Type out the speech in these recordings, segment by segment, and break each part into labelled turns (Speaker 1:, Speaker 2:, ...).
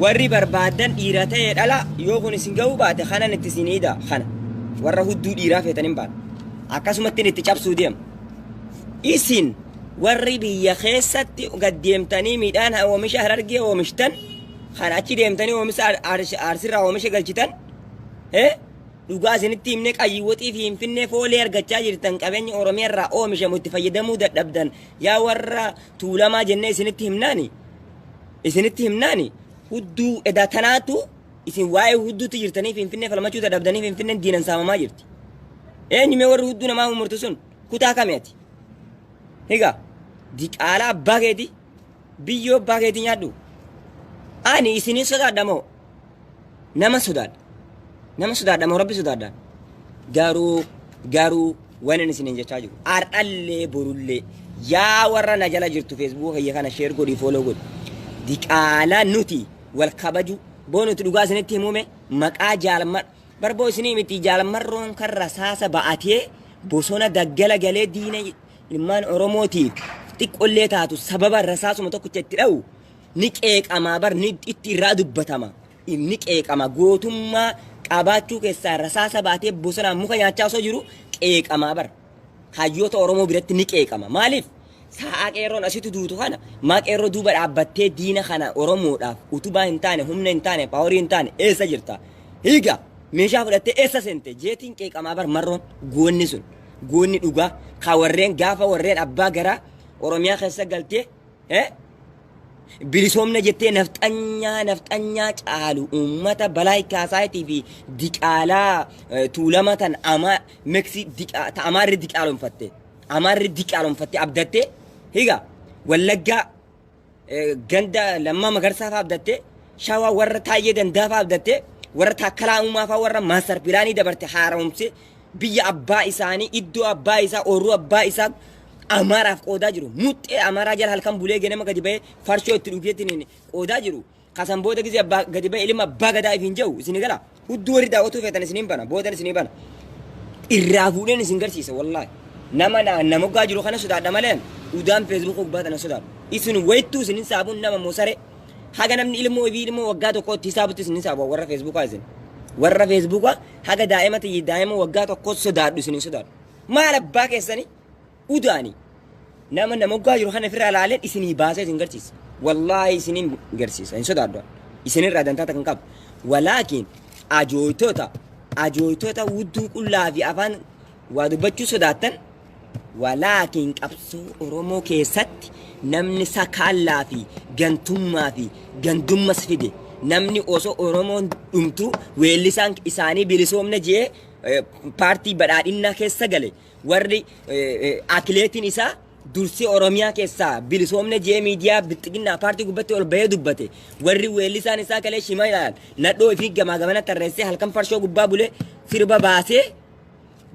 Speaker 1: warri barbaadan dhiira ta'ee dhala yoo kun isin ga'uu baate kanan itti isiniidha kana warra hudduu dhiiraa feetanin baadha akkasumatti itti cabsuu deema isin warri biyya keessatti gad deemtanii midhaan oomisha Harargee oomishtan kan achi deemtanii oomisha Arsirraa oomisha galchitan dhugaa isinitti himne Qayyiwwaxii fi Finfinnee foolee argachaa jirtan qabeenya Oromiyaarraa oomishamu itti fayyadamuu dadhabdan yaa warra Tuulamaa jennee isinitti himnaani hudduu edaa tanaatu isin waa'ee hudduutti jirtanii Finfinnee falmachuu dadhabdanii Finfinneen diinan saamamaa jirti eenyumee warri hudduu namaa murtu sun kutaa kamiiti higa diqaalaa abbaa keeti biyyoo abbaa keeti nyaadhu ani isinii sodaadhamoo nama sodaadhamoo rabbi sodaadha garuu waan isiniin jechaa jiru ardhallee borullee yaa warra na jala jirtu Facebook kiyya kana share godhi follow godhi diqaalaa nuti wal kabaju boonuti dhugaa isinitti himume maqaa jaalamar barboo isinii miti jaalamarroon kan rasaasa ba'atee bosona daggala galee diina ilmaan Oromootiif xiqqollee taatu sababa rasaasuma tokkicha itti dha'u ni qeeqamaa bar ni itti irraa dubbatama ni qeeqama gootummaa qabaachuu keessaa rasaasa baatee bosonaan muka nyaachaa osoo jiru qeeqamaa bar hayyoota Oromoo biratti ni qeeqama maaliif sa'a qeerroon asitti duutu kana maa qeerroo duuba dhaabbattee diina kana Oromoodhaaf utubaa hin taane humna hin taane paaworii hin taane eessa jirta higa meeshaa fudhattee eessa seente jeetiin qeeqamaa bar marroon goonni sun goonni dhugaa ka warreen gaafa warreen abbaa garaa Oromiyaa keessa galtee bilisoomna jettee nafxanyaa caalu ummata Balaa Kaasaayitii fi diqaalaa Tuulamatan amaarri diqaalomfatte abdatte higa Wallaggaa ganda Lammaa Magarsaa fa'aa abdatte Shawaa warra Taayyee Dandaa fa'aa abdatte warra Taakkalaa Uumaa fa'aa warra maastar pilaanii dabarte haaromse biyya abbaa isaanii iddoo abbaa isaa oorruu abbaa isaa Amaaraaf qoodaa jiru muxxee Amaaraa jala halkan bulee ganama gadi ba'ee farshoo itti dhufeetiin qoodaa jiru kasan booda gisee abbaa gadi ba'ee ilma abbaa gadaa ifiin jiru isin gala hudduu warri daawwatuu feetan isiniin bana boodan isinii bana irraa fuudheen isin garsiisa wallaahi nama gaa jiru kana sodaadha maleen udaan Facebook gubbaatan sodaadha isin wayittuu isinin saabuun nama moosare haga namni ilmoo waggaa tokko itti saabutti isinin saabu warra Facebookaa isin warra Facebookaa haga daa'ima waggaa tokko sodaadhu isinin sodaadhu maal abbaa keessanii udaani nama gaa jiru kana firraa laaleen isinii baasee isin garsiisa wallaahi isinin garsiisa hin sodaadhu isinirraa dantaata kan qabu walaakiin ajooytoota wudduu qullaa fi afaan waa dubbachuu sodaattan walaakiin qabsoo Oromoo keessatti namni sakaallaa fi gantummaa fi gandummas fide namni osoo Oromoon dhumtu weellisaan isaanii bilisoomna jee paartii badhaadhinnaa keessa gale warri atileetiin isaa dursi Oromiyaa keessaa bilisoomna jee miidiyaa bilxiginnaa paartii gubbatti ol bahee dubbate warri weellisaan isaa kalee shima ilaal nadhoo fi gamaa gamana tarreessee halkan farshoo gubbaa bulee sirba baasee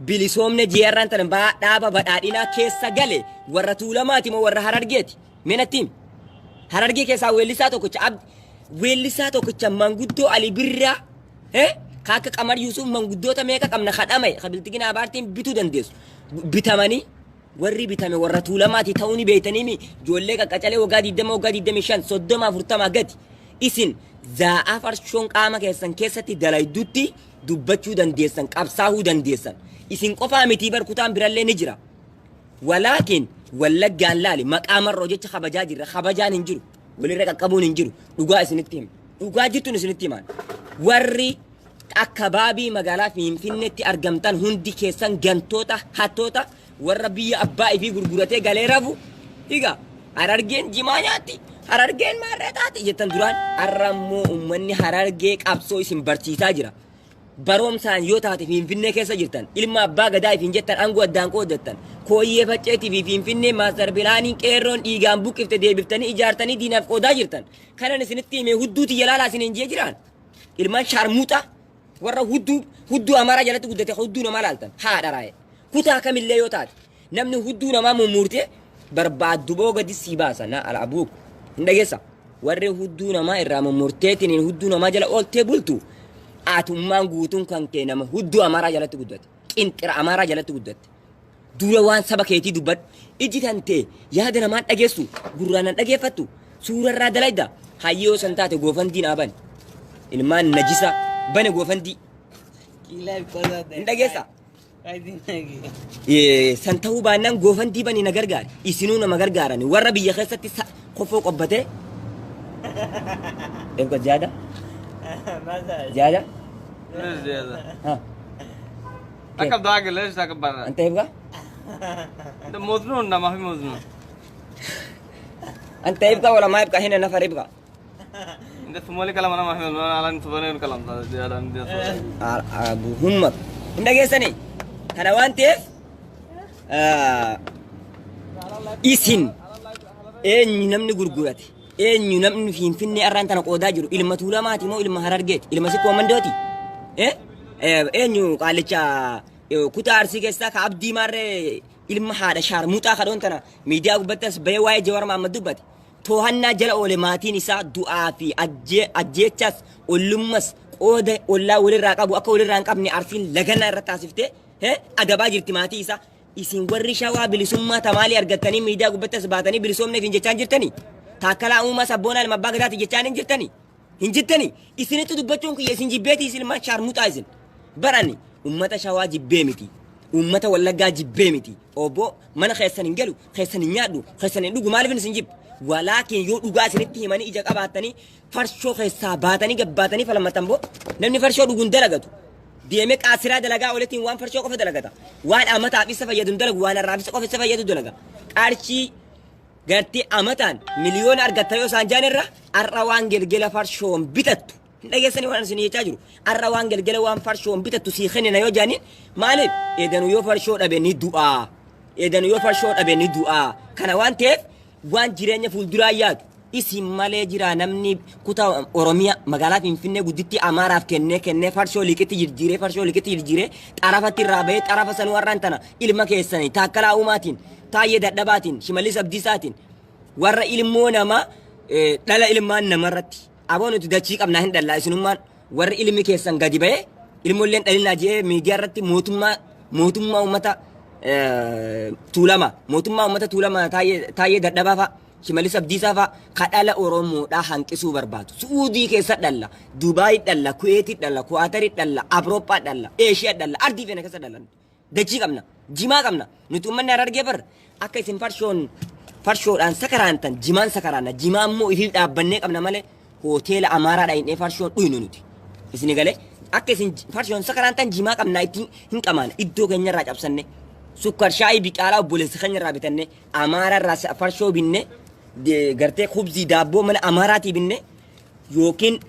Speaker 1: bilisoomna jee irraan tan dhaaba badhaadhinaa keessa gale warra Tuulamaati moo warra Harargeeti menattiin Harargee keessaa weellisaa tokkicha manguddoo Ali Birraa kaaka Qamar Yusuf manguddoota meeqa qabna kadhame bilxiginaa paartiin bituu dandeessu bitamanii warri bitame warra Tuulamaati ta'uuni beeytanii ijoollee qaqqacalee waggaa 20 waggaa 25 30 40 gadi isin zaa'aa farshoon qaama keessan keessatti dalaydutti dubbachuu dandeessan qabsaahuu dandeessan isin qofaa miti barkutaan birallee ni jira walaakiin Wallaggaan laali maqaa marroo jecha kabajaa jirra kabajaan hin jiru walirra qaqqabuun hin jiru dhugaa isinitti hima dhugaa jirtuun isinitti himaan warri akka baabii magaalaa Finfinneetti argamtan hundi keessan gantoota hattoota warra biyya abbaa ifii gurguratee galee rafu higa Harargeen jimaa nyaatti Harargeen maarreetaati jettan duraan arrammoo ummanni Harargee qabsoo isin barsiisaa jira baroomsaan yoo taate Finfinnee keessa jirtan ilma abbaa gadaa ifiin jettan aangoo addaan qooddattan kooyyee facceetii fi Finfinnee maastar pilaanii qeerroon dhiigaan buqqifte deebiftanii ijaartanii diinaaf qoodaa jirtan kanan isinitti himee hudduuti yalaalaa isiniin jee jiraan ilmaan sharmuuxa warra hudduu Amaaraa jalatti guddate hudduu namaa laaltan haadha raa'e kutaa kamillee yoo taate namni hudduu namaa mummurtee barbaaddu boo gadi sii baasa na alaabuuk hin dhageessa warri hudduu namaa irraa mummurteetiin hudduu namaa jala ooltee bultu atummaan guutuun kan kee nama hudduu Amaaraa jalatti guddate qinxira Amaaraa jalatti guddatte dura waan saba keetii dubbadhu iji tantee yaada namaan dhageessu gurraan dhageeffattu suurarraa dalayda hayyoo san taate goofandiin aban ilmaan najisa bane goofandii hin dhageessa san ta'uu baannaan goofandii bani na gargaare isinuu nama gargaarani warra biyya keessatti kofoo qobbatee eebga jaada jaada
Speaker 2: Akab daag lees akab barra.
Speaker 1: anta eebga
Speaker 2: The Muslim nama fi Muslim.
Speaker 1: anta eebga wala ma eebga hina nafar eebga
Speaker 2: The Somali kalam nama fi alan Somali kalam ta alan dia.
Speaker 1: abu hummat hin dhageessani kana waan ta'eef isin eenyu namni gurgurate eenyu namni finfinne arraan tana qoodaa jiru ilma tuulamaati moo ilma harargeeti ilma sikkoo mandooti eenyu qaalicha kutaa arsii keessaa ka abdii maarree ilma haadha shaarmuuxaa kadhoon tana miidiyaa gubbattas bahee waa'ee Jawaar Mahammad dubbate to'annaa jala oole maatiin isaa du'aa fi ajjeechas ollummas qooda ollaa walirraa qabu akka walirraa hin qabne arsiin lagannaa irra taasiftee adabaa jirti maatii isaa isin warri shawaa bilisummaa tamaalii argattanii miidiyaa gubbattas baatanii bilisoomneef hin jechaan jirtanii taakkalaa uumaa sabboonaa ilma abbaa gadaati jechaan hin jirtanii isinitti dubbachuun kiyya isin jibbeetii isin ilmaan shaarmuuxaa isin barani ummata shawaa jibbee miti ummata wallaggaa jibbee miti obbo mana keessan hin galu keessan hin nyaadhu keessan hin dhugu maaliif isin jibbu walaakin yoo dhugaa isinitti himanii ija qabaatanii farshoo keessaa baatanii gabbaatanii falmatan boo namni farshoo dhuguun dalagatu deemee qaasiraa dalagaa oletiin waan farshoo qofa dalagata waan amataaf isa fayyadu dalagu waan arraabisa qofa isa fayyadu dalaga qarshii gartii amataan miliyoona argatta yoo isaan jaan irra arra waan gelgela farshoon bitattu hin dhageessanii waan isin jechaa jiru arra waan gelgela waan farshoon bitattu sii kennina yoo jaaniin maaliif eedanu yoo farshoo dhabe ni du'aa eedanu yoo farshoo dhabe ni du'aa kana waan ta'eef waan jireenya fuulduraa yaadu isin malee jira namni kutaa Oromiyaa magaalaa Finfinnee gudditti Amaaraaf kennee farshoo liqitti jirjiiree xarafatti irraa bahee xarafa sanuu warraan tana ilma keessanii taakkalaa uumaatiin taayyee dadhabaatiin Shimallis Abdiisaatiin warra ilmoo nama dhala ilmaan namarratti aboo nuti dachii qabnaa hin dhallaa isinummaan warri ilmi keessan gadi bahee ilmoolleen dhalinaa jedhee miidiyaa irratti mootummaa uummata tuulama taayyee dadhabaa fa'a Shimallis Abdiisaa fa'a kadhala Oromoodhaa hanqisuu barbaadu Suudii keessa dhalla Dubaay dhalla Kuweetii dhalla Kuwaatarii dhalla Awurooppaa dhalla Eeshiyaa dhalla ardii feene keessa dhallan dachii qabna jimaa qabna nuti uummanni Harargee barra akka isin farshoodhaan sakaraantan jimaan sakaraanna jimaa immoo ifiif dhaabbannee qabna malee hoteela Amaaraadhaa hin farshoon dhuynu nuti isini galee akka isin farshoon sakaraantan jimaa qabna ittiin hin qamaan iddoo keenyarraa cabsanne sukkar shaayii biqaalaa obboleessa keenyarraa bitanne Amaararraa farshoo binne gartee kubzii daabboo mana Amaaraatii binne yookiin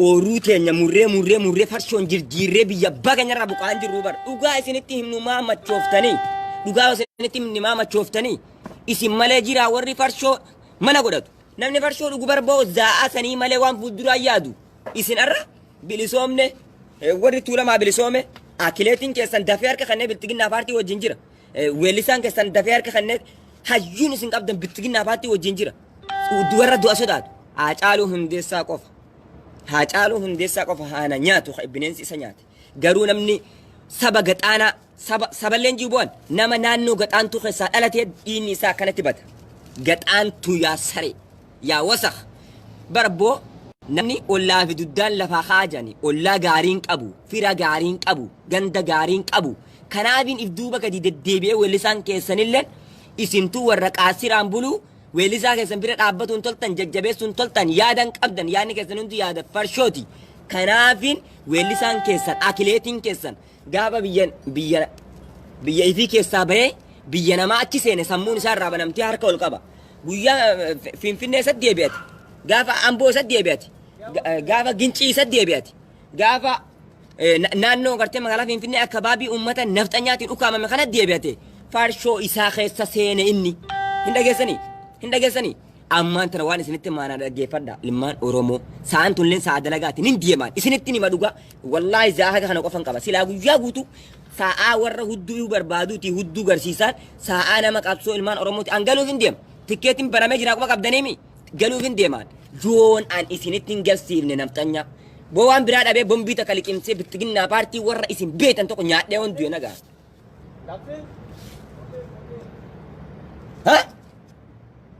Speaker 1: ooruu teenya murree farshoon jirjiirree biyya abbaa keenyarraa buqaan jirru bara dhugaa isinitti himnu maa machooftanii isin malee jira warri farshoo mana godhatu namni farshoo dhugu barboo zaa'aa sanii malee waan fuulduraa yaadu isin arra bilisoomne warri tuulamaa bilisoome akileetiin keessan dafee harka kannee biltiginnaa paartii wajjin jira weellisaan keessan dafee harka kannee hayyuun isin qabdan biltiginnaa paartii wajjin jira warra du'a sodaatu Haacaaluu Hundeessaa qofa haana nyaatu bineensi isa nyaate garuu namni saba gaxaanaa saballeen jibu'an nama naannoo gaxaantuu keessaa dhalatee dhiinni isaa akkanatti bata gaxaantuu yaa saree yaa wasakh barboo namni ollaa fi duddaan lafaa haajani ollaa gaariin qabu fira gaariin qabu ganda gaariin qabu kanaafin if duuba gadi deddeebi'ee weellisaan keessanilleen isintuu warra qaasiraan buluu weellisaa keessan bira dhaabbatuun toltan jajjabeessuun toltan yaadan qabdan yaadni keessan hundi yaada farshooti kanaafin weellisaan keessan akileetiin keessan gaafa biyya ifii keessaa bahee biyya namaa achi seene sammuun isaa irraa banamtee harka ol qaba guyyaa Finfinnee isatti deebi'ati gaafa Amboo isatti deebi'ati gaafa Gincii isatti deebi'ati gaafa naannoo gartee magaalaa Finfinnee akka baabii uummata nafxanyaatiin dhukaamame kanatti deebi'ate farshoo isaa keessa seene inni hin dhageessanii ammaan tana waan isinitti maana dhaggeeffadha ilmaan Oromoo sa'aan tunleen sa'a dalagaatiin hin deemaan isinitti nima dhugaa wallaahi zaahaga kana qofan qaba silaa guyyaa guutuu sa'aa warra hudduu barbaaduuti hudduu garsiisaan sa'aa nama qabsoo ilmaan Oromooti an galuuf hin deema tikkeetiin baramee jira quba qabdaniimi galuuf hin deemaan joon an isinitti hin galsiifne nafxanyaa boo waan biraa dhabee bombii takka liqimsee bittiginnaa paartii warra isin beetan tokko nyaadhee waan du'e nagaa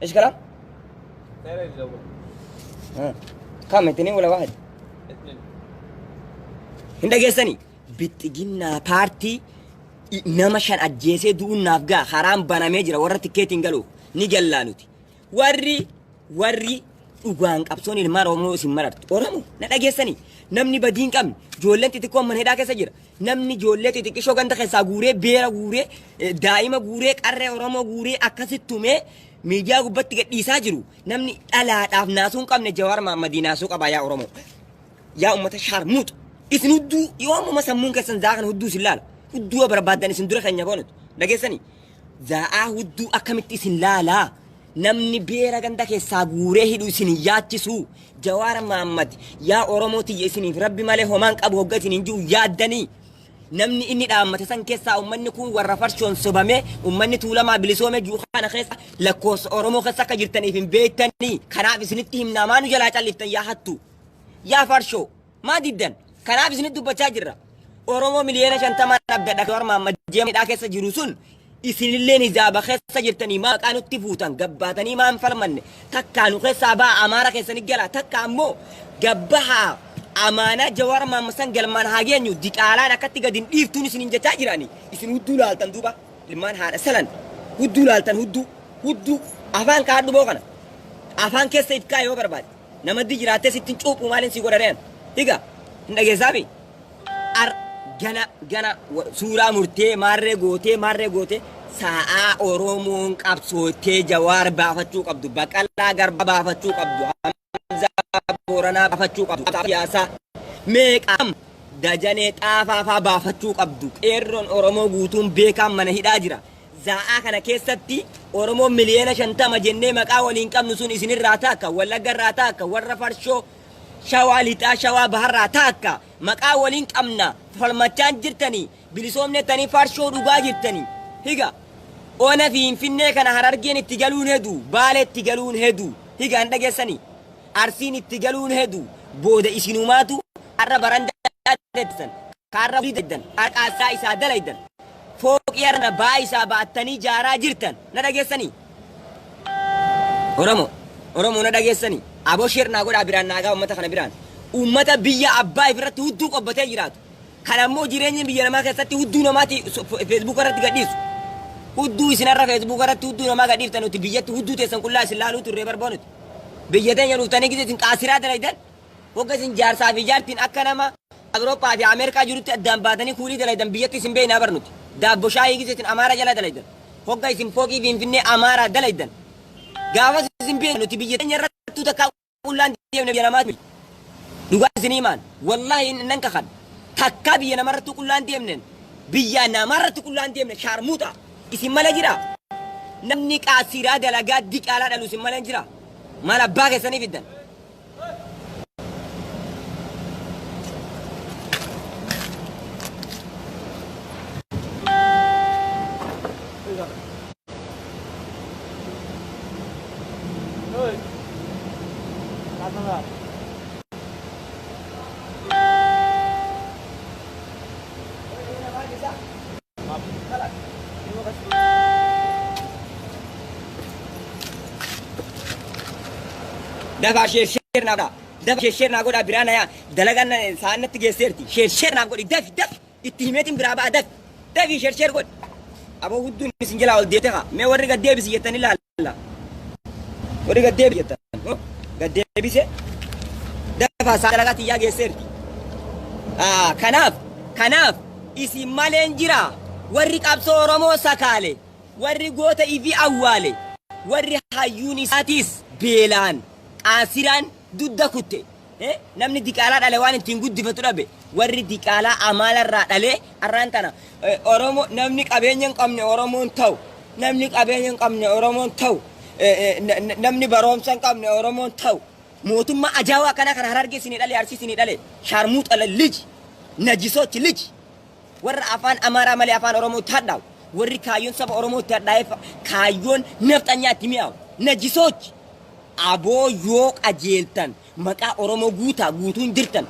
Speaker 1: ايش كلام؟ كم اثنين ولا واحد
Speaker 2: اثنين
Speaker 1: هندا جيساني بتجينا بارتي نمشان أجهزة دون نافجا خرام بنا ميجرا ورا تكيتين قالوا نجلانوتي warri dhugaan qabsoon ilmaan Oromoo isin marartu Oromoo na dhageessanii namni badiin qabne ijoolleen xixiqqoon mana hidhaa keessa jira namni ijoollee xixiqqishoo ganda keessaa guuree beera guuree daa'ima guuree qarree Oromoo guuree akkasitti tumee miidiyaa gubbatti gadhiisaa jiru namni dhalaadhaaf naasuu hin qabne Jawaar Mahammadii naasuu qaba yaa Oromoo yaa uummata sharmuutu isin hudduu yoo amma sammuun keessan zaakan hudduu isin laala hudduu barbaadan isin dura keenya boonutu dhageessanii zaa'aa hudduu akkamitti isin laalaa namni beera ganda keessaa guuree hidhu isin yaachisu Jawaar Mahammad yaa Oromooti isiniif rabbi malee homaan qabu hogga isin hin jiru yaaddanii namni inni dhaammate san keessaa ummanni kun warra farshoon sobame ummanni tuulamaa bilisoome juuxaana keessa lakkoofsa Oromoo keessa akka jirtaniif hin beektanii kanaaf isinitti himnaa maanu jalaa calliftan yaa hattu yaa farshoo maa diddan kanaaf isinitti dubbachaa jirra Oromoo miliyoona 50 abdadha Jawaar Mahammad jeemidhaa keessa jiru sun isinillee nizaaba keessa jirtanii maqaa nutti fuutan gabbaatanii maan falmanne takkaa nu keessaa baa amaara keessanii gala takka ammoo gabbahaa amaanaa Jawaar Mahammad san galmaan haa geenyu diqaalaan akkatti gadin dhiiftuun isinin jechaa jirani isin hudduu laaltan duuba ilmaan haadha salan hudduu laaltan hudduu afaan kaadhu boo kana afaan keessa itkaa yoo barbaade namaddi jiraatee sittin cuuphuu maalin si godhaneen higa hin dhageessaafi gana suuraa murtee maarree gootee sa'aa Oromoon qabsootee Jawaar baafachuu qabdu Baqqalaa Garbaa baafachuu qabdu Hamzaa Booranaa baafachuu qabdu siyaasaa meeqam Dajanee Xaafaafaa baafachuu qabdu qeerroon Oromoo guutuun beekaan mana hidhaa jira za'aa kana keessatti Oromoo miliyoona 50 jennee maqaa waliin qabnu sun isinirraa taakka Wallaggarraa taakka warra farshoo shawaa lixaa shawaa baharraa taakka maqaa waliin qabna falmachaan jirtanii bilisoomnettanii farshoo dhugaa jirtanii higa ona Finfinnee kana Harargeen itti galuun hedu Baale itti galuun hedu higa hin dhageessanii Arsiin itti galuun hedu booda isinumaatu har'a barandaa deddan kaarra deddan harqaasaa isaa dalaydan fooqii harna baa isaa baattanii jaaraa jirtan na dhageessanii Oromoo na dhageessanii aboo shirnaa godhaa biraan naagaa uummata kana biraan uummata biyya abbaa ifirratti hudduu qobbatee jiraatu kan ammoo jireenya biyya namaa keessatti hudduu namaati Facebook irratti gadhiisu hudduu isinarra Facebook irratti hudduu namaa gadhiiftan nuti biyyatti hudduu teessan qullaa isin laaluu turree barbaanuti biyya teenya dhuftanii gisee isin qaasiraa dalaydan hogga isin jaarsaa fi jaartiin akka nama Awurooppaa fi Ameerikaa jirutti addaan baatanii kuulii dalaydan biyyatti isin beeynaa barnuti daabbo shaayii gisee isin Amaara jala dalaydan hogga isin fooqii Finfinnee Amaaraa dalaydan gaafas isin beeyna nuti biyya teenya irratti takkaa qullaan deemne biyya namaati dhugaa isinii maan wallaahi nan kakan takkaa biyya namarratti qullaan deemnen biyya namarratti qullaan deemne shaarmuuta isin mala jira namni qaasiraa dalagaa diqaalaa dhalu isin mala jira maal abbaa keessanii fiddan dafa share na dafa share na goda birana ya dalagan saanatti geesserti share na godi daf itti himeetin biraa baa dafi share god abo huddun isin jala ol deete ha me warri gadde bisi yettani laalla warri gadde bi yettan gadde bise dafa saa dalagati ya geesserti kanaaf isin maleen jira warri qabsoo Oromoo sakaale warri goota ifi awwaale warri hayyuun isaatis beelaan asiraan dudda kutte namni diqaalaa dhale waan ittiin guddifatu dhabe warri diqaalaa amaalarraa dhalee arraan tana Oromoo namni qabeenya hin qabne Oromoon ta'u namni qabeenya hin qabne Oromoon ta'u namni baroomsa hin qabne Oromoon ta'u mootummaa ajaa'aa kana kan Harargee isinii dhale Arsii isinii dhale sharmuu xala liji najisooti liji warra afaan Amaaraa malee afaan Oromoo tadhaaw warri kaayyoon saba Oromoo tadhaa'eef kaayyoon nafxanyaatti mi'aawu najisooti aboo yoo qajeeltan maqaa Oromoo guutuun jirtan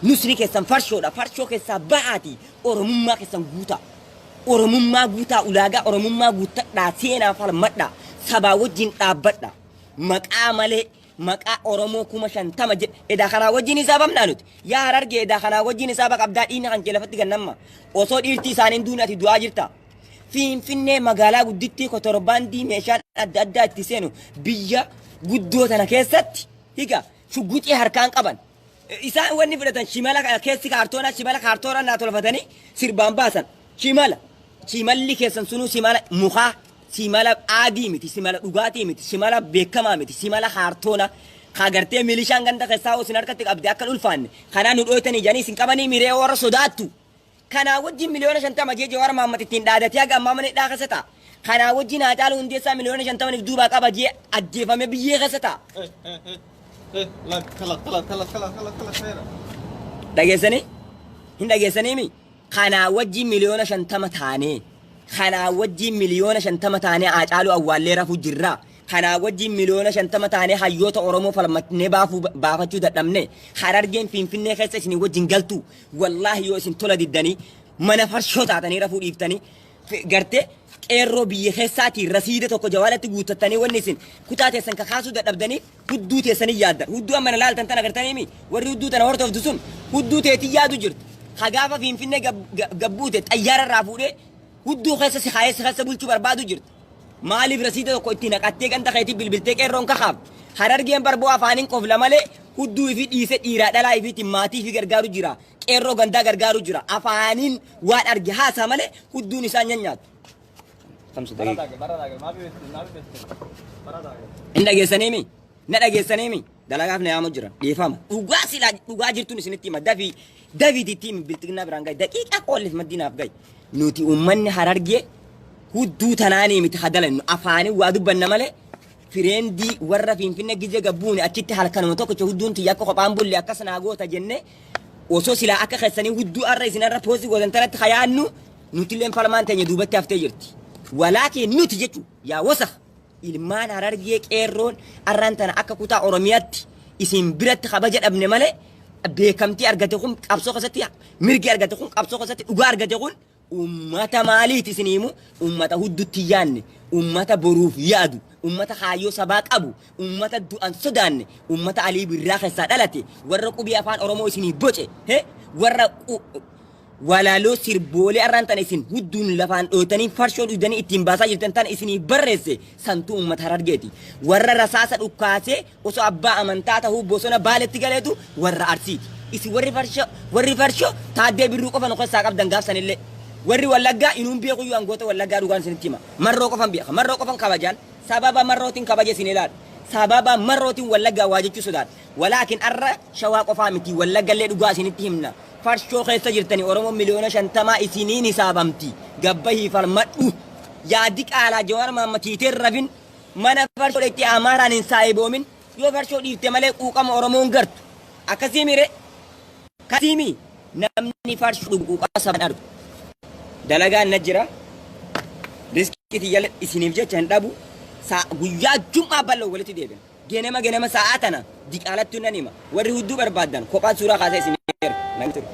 Speaker 1: nusni keessan farshoodha farshoo keessaa bahaati Oromummaa keessan guutaa ulaagaa Oromummaa guuttadhaa seenaa falmadhaa sabaa wajjin dhaabbadha maqaa malee maqaa Oromoo kuma 50 jedhe edaa kanaa wajjin isaa bamnaa nuti yaa Harargee edaa kanaa wajjin isaa baqabdaa dhiina kan kee lafatti gannamma osoo dhiirtii isaaniin duuni ati du'aa jirta Finfinnee magaalaa guddittii kotorbaandii meeshaan adda addaa itti seenu biyya guddoo tana keessatti higa shugguxii harkaan qaban isaan wanni fudhatan shimala keessi kaartoona shimala kaartoona naa tolfatanii sirbaan baasan shimalli keessan sunuu shimala mukaa shimala aadii miti shimala dhugaatii miti shimala beekamaa miti shimala kaartoona kagartee milishaan ganda keessaa osin harkatti qabde akka ulfaanne kanaan nu dhooytanii janii isin qabanii miree warra sodaattu kanaa wajjin miliyoona 50 jee Jawaar Mohaammed ittiin dhaadatee haga ammaa mana hidhaa keessa ta'a kanaa wajjin Haacaaluu Hundeessaa miliyoona 50 duubaa qaba jee ajjeefame biyyee keessa ta'a. Dhageessanii hin dhageessaniimi kanaa wajjin miliyoona 50 taanee kanaa wajjin miliyoona 50 taanee Haacaaluu awwaallee rafuu jirra kanaa wajjin miliyoona 50 taanee hayyoota Oromoo falmatnee baafachuu dadhabne Harargeen Finfinnee keessa isin wajjin galtu wallaahi yoo isin tola diddanii mana farshoo taatanii rafuu dhiiftanii gartee qeerroo biyya keessaatiin rasiida tokko jawaalatti guuttattanii wanni isin kutaa teessan kakaasuu dadhabdanii hudduu teessanii yaaddan hudduu amma laaltan tana gartaniimi warri hudduu tana hordoftu sun hudduu teetii yaadu jirtu hagaafa Finfinnee gabbuute xayyaara irraa fuudhee hudduu keessa si keessa bulchuu barbaadu jirtu maaliif rasiida tokko itti naqattee ganda keetii bilbiltee qeerroon kakaaf Harargeen barboo afaaniin qofla malee hudduu fi dhiise dhiiraa dhalaa fi maatii fi gargaaru jira qeerroo gandaa gargaaru jira afaaniin waan arge haasa malee hudduun isaan nyaatu. Hin dhageessaniimi na dhageessaniimi dalagaaf na yaamu jira dhiifama dhugaa jirtuun isinitti hima dafiitti biltiqnaa biraan gahe daqiiqaa qoolleef maddiinaaf gahe nuti uummanni Harargee hudduu tanaanii miti hadalannu afaanii waa dubbanna malee fireendii warra Finfinnee gijee gabbuuni achitti halkanuma tokko hudduun tiyya akka kophaan bulle akkas naa goota jenne osoo silaa akka keessanii hudduu arra isinarra poosii gootan tanatti hayaannu nutilleen falmaan teenya duubatti haftee jirti walaakin nuti jechu yaa wasakh ilmaan Harargee qeerroon arraan tana akka kutaa Oromiyaatti isin biratti kabaja dhabne malee beekamtii argate kun qabsoo keessatti mirgi argate kun qabsoo keessatti dhugaa argate kun ummata maaliiti isiniimu ummata huddutti yaanne ummata boruuf yaadu ummata kaayyoo sabaa qabu ummata du'an sodaanne ummata Alii Birraa keessaa dhalate warra qubii afaan Oromoo isinii boce warra walaaloo sirboolee arraan tana isin hudduun lafaan dhooytanii farshoo dhugdanii ittiin baasaa jirtan tana isinii barreesse santuu ummata Harargeeti warra rasaasa dhukkaasee osoo abbaa amantaa ta'uu bosona baaletti galeetu warra Arsiiti isin warri farshoo Taaddee Birruu qofa nu keessaa qabdan gaafsanillee warri Wallaggaa inuun beekuyyuu angoota Wallaggaa dhugaan isinitti hima marroo qofan beeka marroo qofan kabajaan sababa marrootiin kabaje isin ilaala sababa marrootiin Wallaggaa waa jechuu sodaadha walaakin arra Shawaa qofaa miti Wallaggallee dhugaa isinitti himna farshoo keessa jirtanii Oromoo miliyoona 50 isiniin hisaabamti gabbahii falmadhu yaadi qaalaa Jawaar Mohaammed hiiteer rafin mana farshoo dheetti Amaaraan hin saayiboomin yoo farshoo dhiifte malee quuqama Oromoon gartu akkasii mire kasiimi namni farshoo dhugu quuqama saban argu dalagaan na jira riskiti yala isiniif jecha hin dhabu guyyaa Jum'aa bal'oo walitti deebiin ganama sa'aa tana diqaalatti nan hima warri hudduu barbaadan kophaan suuraa kaasee isin nang turu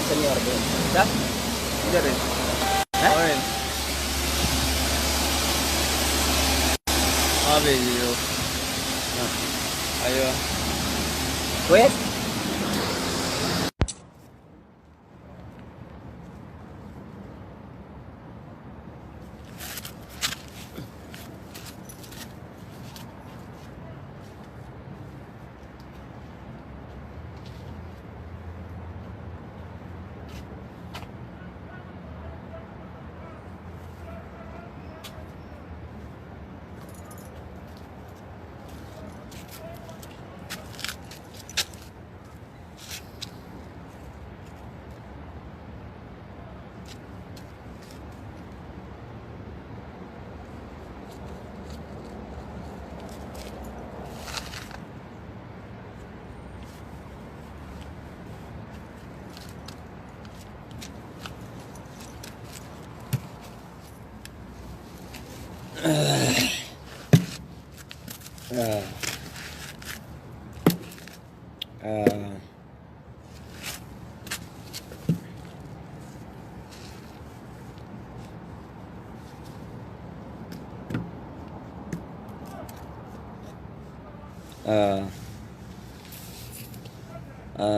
Speaker 1: senior dah jadi ayo wes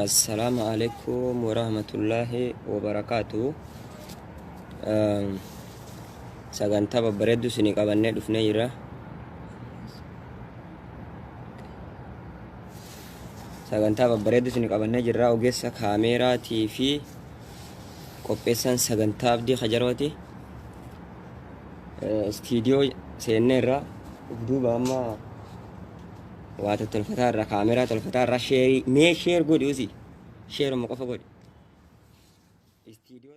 Speaker 1: السلام عليكم ورحمة الله وبركاته. سجنتا ببردو سني قبلنا دفنا يرا. سجنتا ببردو سني قبلنا جرا وجس كاميرا تي في قبيسان سجنتا بدي خجروتي. استديو سينيرا دوبا ما وقت التلفتار كاميرا التلفتار شير مي شير قولي وزي شير مقفى قولي استديو